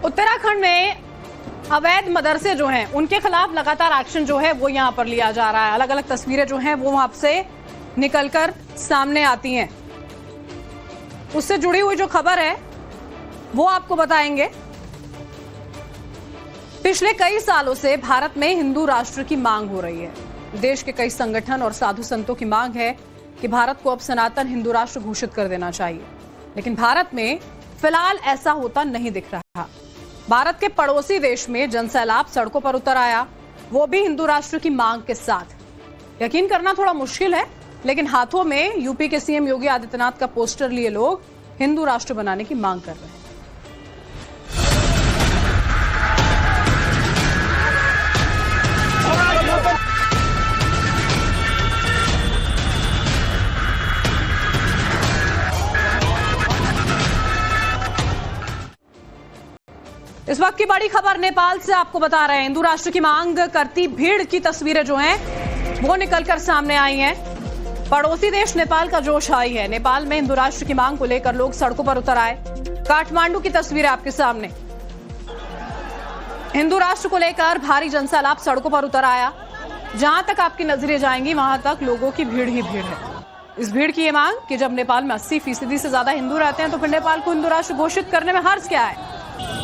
उत्तराखंड में अवैध मदरसे जो हैं उनके खिलाफ लगातार एक्शन जो है वो यहां पर लिया जा रहा है। अलग अलग तस्वीरें जो हैं वो वहां से निकलकर सामने आती हैं। उससे जुड़ी हुई जो खबर है वो आपको बताएंगे। पिछले कई सालों से भारत में हिंदू राष्ट्र की मांग हो रही है। देश के कई संगठन और साधु संतों की मांग है कि भारत को अब सनातन हिंदू राष्ट्र घोषित कर देना चाहिए, लेकिन भारत में फिलहाल ऐसा होता नहीं दिख रहा। भारत के पड़ोसी देश में जनसैलाब सड़कों पर उतर आया, वो भी हिंदू राष्ट्र की मांग के साथ। यकीन करना थोड़ा मुश्किल है, लेकिन हाथों में यूपी के सीएम योगी आदित्यनाथ का पोस्टर लिए लोग हिंदू राष्ट्र बनाने की मांग कर रहे हैं। इस वक्त की बड़ी खबर नेपाल से आपको बता रहे हैं। हिंदू राष्ट्र की मांग करती भीड़ की तस्वीरें जो हैं वो निकलकर सामने आई हैं। पड़ोसी देश नेपाल का जोश आई है। नेपाल में हिंदू राष्ट्र की मांग को लेकर लोग सड़कों पर उतर आए। काठमांडू की तस्वीर आपके सामने। हिंदू राष्ट्र को लेकर भारी जनसैलाब सड़कों पर उतर आया। जहां तक आपकी नजरें जाएंगी वहां तक लोगों की भीड़ ही भीड़ है। इस भीड़ की ये मांग कि जब नेपाल में 80% से ज्यादा हिंदू रहते हैं तो फिर नेपाल को हिंदू राष्ट्र घोषित करने में हर्ज क्या है।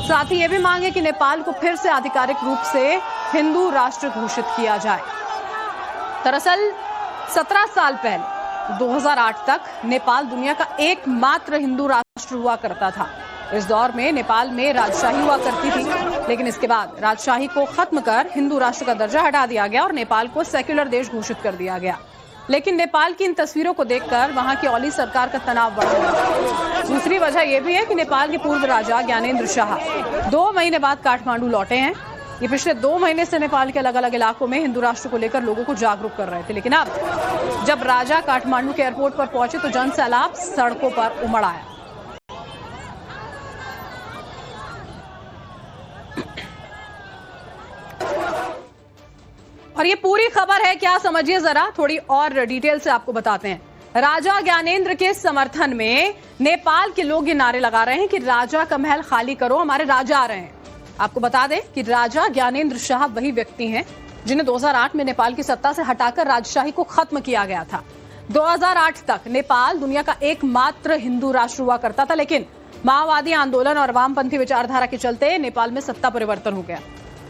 साथ ही यह भी मांग है कि नेपाल को फिर से आधिकारिक रूप से हिंदू राष्ट्र घोषित किया जाए। दरअसल 17 साल पहले 2008 तक नेपाल दुनिया का एकमात्र हिंदू राष्ट्र हुआ करता था। इस दौर में नेपाल में राजशाही हुआ करती थी, लेकिन इसके बाद राजशाही को खत्म कर हिंदू राष्ट्र का दर्जा हटा दिया गया और नेपाल को सेक्युलर देश घोषित कर दिया गया। लेकिन नेपाल की इन तस्वीरों को देखकर वहां की ओली सरकार का तनाव बढ़ गया। दूसरी वजह यह भी है कि नेपाल के पूर्व राजा ज्ञानेंद्र शाह 2 महीने बाद काठमांडू लौटे हैं। ये पिछले 2 महीने से नेपाल के अलग अलग इलाकों में हिंदू राष्ट्र को लेकर लोगों को जागरूक कर रहे थे, लेकिन अब जब राजा काठमांडू के एयरपोर्ट पर पहुंचे तो जनसैलाब सड़कों पर उमड़ आया। और ये पूरी खबर है क्या, समझिए जरा, थोड़ी और डिटेल से आपको बताते हैं। राजा ज्ञानेंद्र के समर्थन में नेपाल के लोग ये नारे लगा रहे हैं कि राजा का महल खाली करो, हमारे राजा आ रहे हैं। आपको बता दें कि राजा ज्ञानेंद्र शाह वही व्यक्ति हैं जिन्हें 2008 में नेपाल की सत्ता से हटाकर राजशाही को खत्म किया गया था। 2008 तक नेपाल दुनिया का एकमात्र हिंदू राष्ट्र हुआ करता था, लेकिन माओवादी आंदोलन और वामपंथी विचारधारा के चलते नेपाल में सत्ता परिवर्तन हो गया।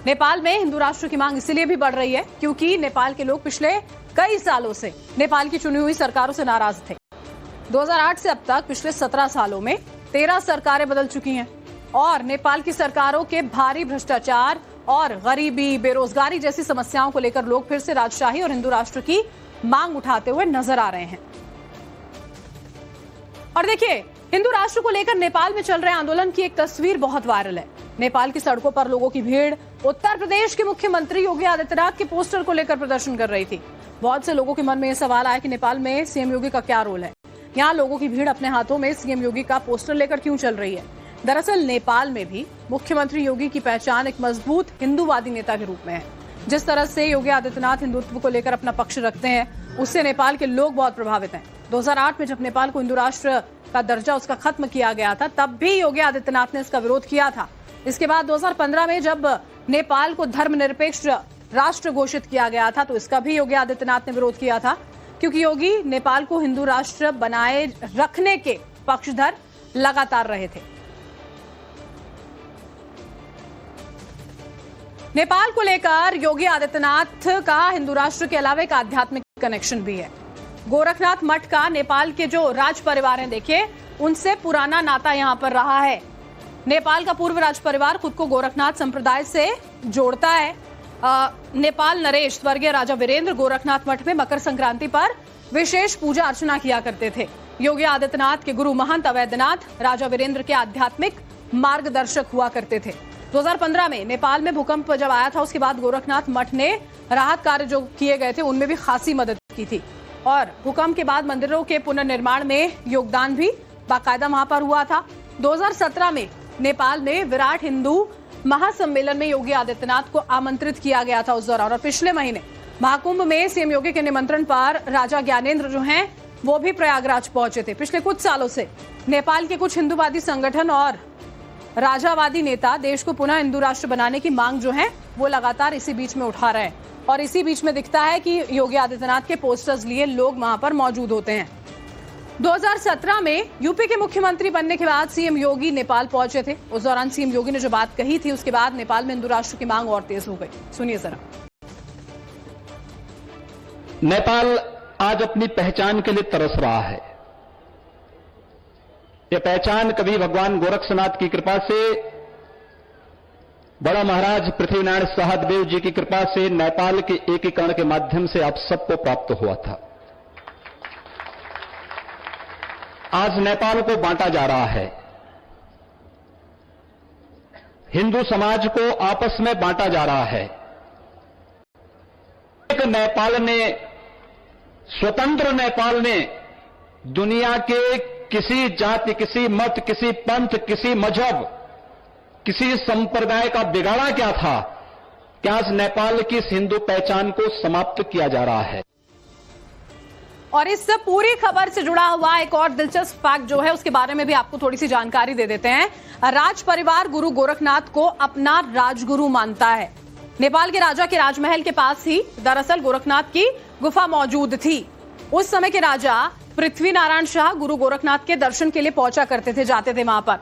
नेपाल में हिंदू राष्ट्र की मांग इसलिए भी बढ़ रही है क्योंकि नेपाल के लोग पिछले कई सालों से नेपाल की चुनी हुई सरकारों से नाराज थे। 2008 से अब तक पिछले 17 सालों में 13 सरकारें बदल चुकी हैं और नेपाल की सरकारों के भारी भ्रष्टाचार और गरीबी, बेरोजगारी जैसी समस्याओं को लेकर लोग फिर से राजशाही और हिंदू राष्ट्र की मांग उठाते हुए नजर आ रहे हैं। और देखिए, हिंदू राष्ट्र को लेकर नेपाल में चल रहे आंदोलन की एक तस्वीर बहुत वायरल है। नेपाल की सड़कों पर लोगों की भीड़ उत्तर प्रदेश के मुख्यमंत्री योगी आदित्यनाथ के पोस्टर को लेकर प्रदर्शन कर रही थी। बहुत से लोगों के मन में यह सवाल आया कि नेपाल में सीएम योगी का क्या रोल है। यहाँ लोगों की भीड़ अपने हाथों में सीएम योगी का पोस्टर लेकर क्यों चल रही है। दरअसल नेपाल में भी मुख्यमंत्री योगी की पहचान एक मजबूत हिंदूवादी नेता के रूप में है। जिस तरह से योगी आदित्यनाथ हिंदुत्व को लेकर अपना पक्ष रखते हैं, उससे नेपाल के लोग बहुत प्रभावित हैं। 2008 में जब नेपाल को हिंदू राष्ट्र का दर्जा उसका खत्म किया गया था, तब भी योगी आदित्यनाथ ने इसका विरोध किया था। इसके बाद 2015 में जब नेपाल को धर्मनिरपेक्ष राष्ट्र घोषित किया गया था, तो इसका भी योगी आदित्यनाथ ने विरोध किया था, क्योंकि योगी नेपाल को हिंदू राष्ट्र बनाए रखने के पक्षधर लगातार रहे थे। नेपाल को लेकर योगी आदित्यनाथ का हिंदू राष्ट्र के अलावा एक आध्यात्मिक कनेक्शन भी है। गोरखनाथ मठ का नेपाल के जो राज परिवार हैं, देखिए, उनसे पुराना नाता यहां पर रहा है। नेपाल का पूर्व राज परिवार खुद को गोरखनाथ संप्रदाय से जोड़ता है। नेपाल नरेश स्वर्गीय राजा वीरेंद्र गोरखनाथ मठ में मकर संक्रांति पर विशेष पूजा अर्चना किया करते थे। योगी आदित्यनाथ के गुरु महंत अवैधनाथ राजा वीरेंद्र के आध्यात्मिक मार्गदर्शक हुआ करते थे। 2015 में नेपाल में भूकंप जब आया था, उसके बाद गोरखनाथ मठ ने राहत कार्य जो किए गए थे उनमें भी खासी मदद की थी और भूकंप के बाद मंदिरों के पुनर्निर्माण में योगदान भी बाकायदा वहां पर हुआ था। 2017 में नेपाल में विराट हिंदू महासम्मेलन में योगी आदित्यनाथ को आमंत्रित किया गया था उस दौरान। और पिछले महीने महाकुंभ में सीएम योगी के निमंत्रण पर राजा ज्ञानेंद्र जो हैं वो भी प्रयागराज पहुंचे थे। पिछले कुछ सालों से नेपाल के कुछ हिंदूवादी संगठन और राजावादी नेता देश को पुनः हिंदू राष्ट्र बनाने की मांग जो है वो लगातार इसी बीच में उठा रहे हैं और इसी बीच में दिखता है कि योगी आदित्यनाथ के पोस्टर्स लिए लोग वहां पर मौजूद होते हैं। 2017 में यूपी के मुख्यमंत्री बनने के बाद सीएम योगी नेपाल पहुंचे थे। उस दौरान सीएम योगी ने जो बात कही थी उसके बाद नेपाल में हिंदू राष्ट्र की मांग और तेज हो गई। सुनिए जरा। नेपाल आज अपनी पहचान के लिए तरस रहा है। यह पहचान कभी भगवान गोरक्षनाथ की कृपा से, बड़ा महाराज पृथ्वीनारायण सहदेव जी की कृपा से नेपाल के एकीकरण के माध्यम से आप सबको प्राप्त हुआ था। आज नेपाल को बांटा जा रहा है। हिंदू समाज को आपस में बांटा जा रहा है। एक नेपाल ने, स्वतंत्र नेपाल ने दुनिया के किसी जाति, किसी मत, किसी पंथ, किसी मजहब, किसी संप्रदाय का बिगाड़ा क्या था कि आज नेपाल की इस हिंदू पहचान को समाप्त किया जा रहा है। और इस पूरी खबर से जुड़ा हुआ एक और दिलचस्प फैक्ट जो है उसके बारे में भी आपको थोड़ी सी जानकारी दे देते हैं। राज परिवार गुरु गोरखनाथ को अपना राजगुरु मानता है। नेपाल के राजा के राजमहल के पास ही दरअसल गोरखनाथ की गुफा मौजूद थी। उस समय के राजा पृथ्वीनारायण शाह गुरु गोरखनाथ के दर्शन के लिए पहुंचा करते थे, जाते थे वहां पर,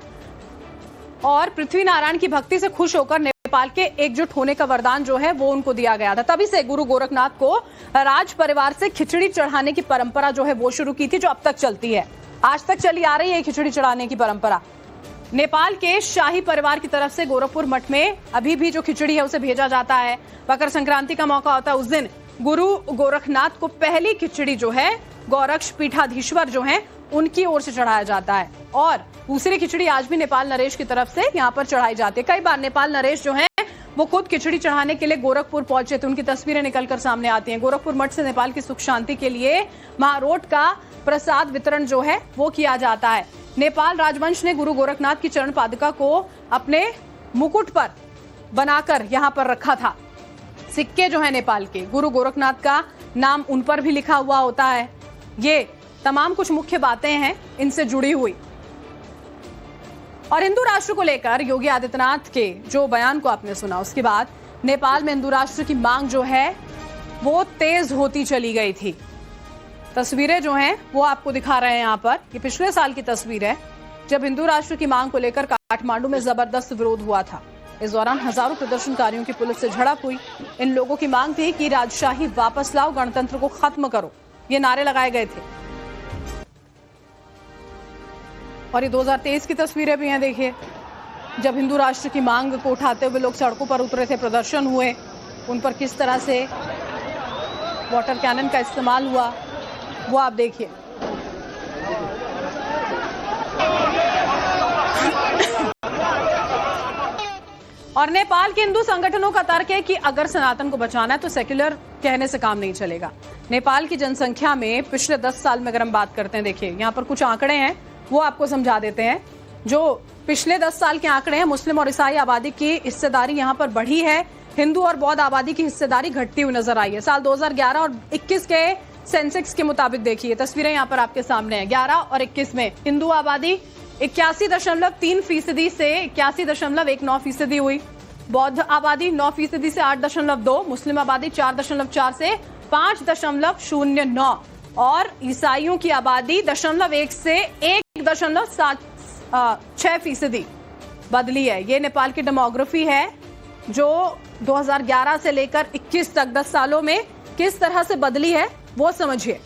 और पृथ्वीनारायण की भक्ति से खुश होकर नेपाल के एकजुट होने का वरदान जो है वो उनको दिया गया था। तभी से गुरु गोरखनाथ को राज परिवार से खिचड़ी चढ़ाने की परंपरा जो है वो शुरू की थी, जो अब तक चलती है। आज तक चली आ रही है खिचड़ी चढ़ाने की परंपरा। नेपाल के शाही परिवार की तरफ से गोरखपुर मठ में अभी भी जो खिचड़ी है उसे भेजा जाता है। मकर संक्रांति का मौका होता है, उस दिन गुरु गोरखनाथ को पहली खिचड़ी जो है गोरक्ष पीठाधीश्वर जो है उनकी ओर से चढ़ाया जाता है, और दूसरी खिचड़ी आज भी नेपाल नरेश की तरफ से यहाँ पर चढ़ाई जाती है। कई बार नेपाल नरेश जो है वो खुद खिचड़ी चढ़ाने के लिए गोरखपुर पहुंचे थे, उनकी तस्वीरें निकलकर सामने आती हैं। गोरखपुर मठ से नेपाल की सुख शांति के लिए महारोट का प्रसाद वितरण जो है वो किया जाता है। नेपाल राजवंश ने गुरु गोरखनाथ की चरण पादुका को अपने मुकुट पर बनाकर यहाँ पर रखा था। सिक्के जो है नेपाल के, गुरु गोरखनाथ का नाम उन पर भी लिखा हुआ होता है। ये तमाम कुछ मुख्य बातें हैं इनसे जुड़ी हुई। और हिंदू राष्ट्र को लेकर योगी आदित्यनाथ के जो बयान को आपने सुना, उसके बाद नेपाल में हिंदू राष्ट्र की मांग जो है वो तेज होती चली गई थी। तस्वीरें जो हैं वो आपको दिखा रहे हैं यहाँ पर। ये पिछले साल की तस्वीर है जब हिंदू राष्ट्र की मांग को लेकर काठमांडू में जबरदस्त विरोध हुआ था। इस दौरान हजारों प्रदर्शनकारियों की पुलिस से झड़प हुई। इन लोगों की मांग थी कि राजशाही वापस लाओ, गणतंत्र को खत्म करो, ये नारे लगाए गए थे। और ये 2023 की तस्वीरें भी हैं, देखिए, जब हिंदू राष्ट्र की मांग को उठाते हुए लोग सड़कों पर उतरे थे, प्रदर्शन हुए, उन पर किस तरह से वाटर कैनन का इस्तेमाल हुआ वो आप देखिए। और नेपाल के हिंदू संगठनों का तर्क है कि अगर सनातन को बचाना है तो सेक्युलर कहने से काम नहीं चलेगा। नेपाल की जनसंख्या में पिछले 10 साल में अगर हम बात करते हैं, देखिए यहाँ पर कुछ आंकड़े हैं वो आपको समझा देते हैं। जो पिछले 10 साल के आंकड़े हैं, मुस्लिम और ईसाई आबादी की हिस्सेदारी यहाँ पर बढ़ी है, हिंदू और बौद्ध आबादी की हिस्सेदारी घटती हुई नजर आई है। साल 2011 और 21 के सेंसेक्स के मुताबिक देखिए, तस्वीरें यहाँ पर आपके सामने हैं। 11 और 21 में हिंदू आबादी 81.3% से 81.19% हुई, बौद्ध आबादी 9% से 8.2, मुस्लिम आबादी 4.4 से 5.09 और ईसाइयों की आबादी 0.1 से 1.6% बदली है। ये नेपाल की डेमोग्राफी है जो 2011 से लेकर 21 तक 10 सालों में किस तरह से बदली है वो समझिए।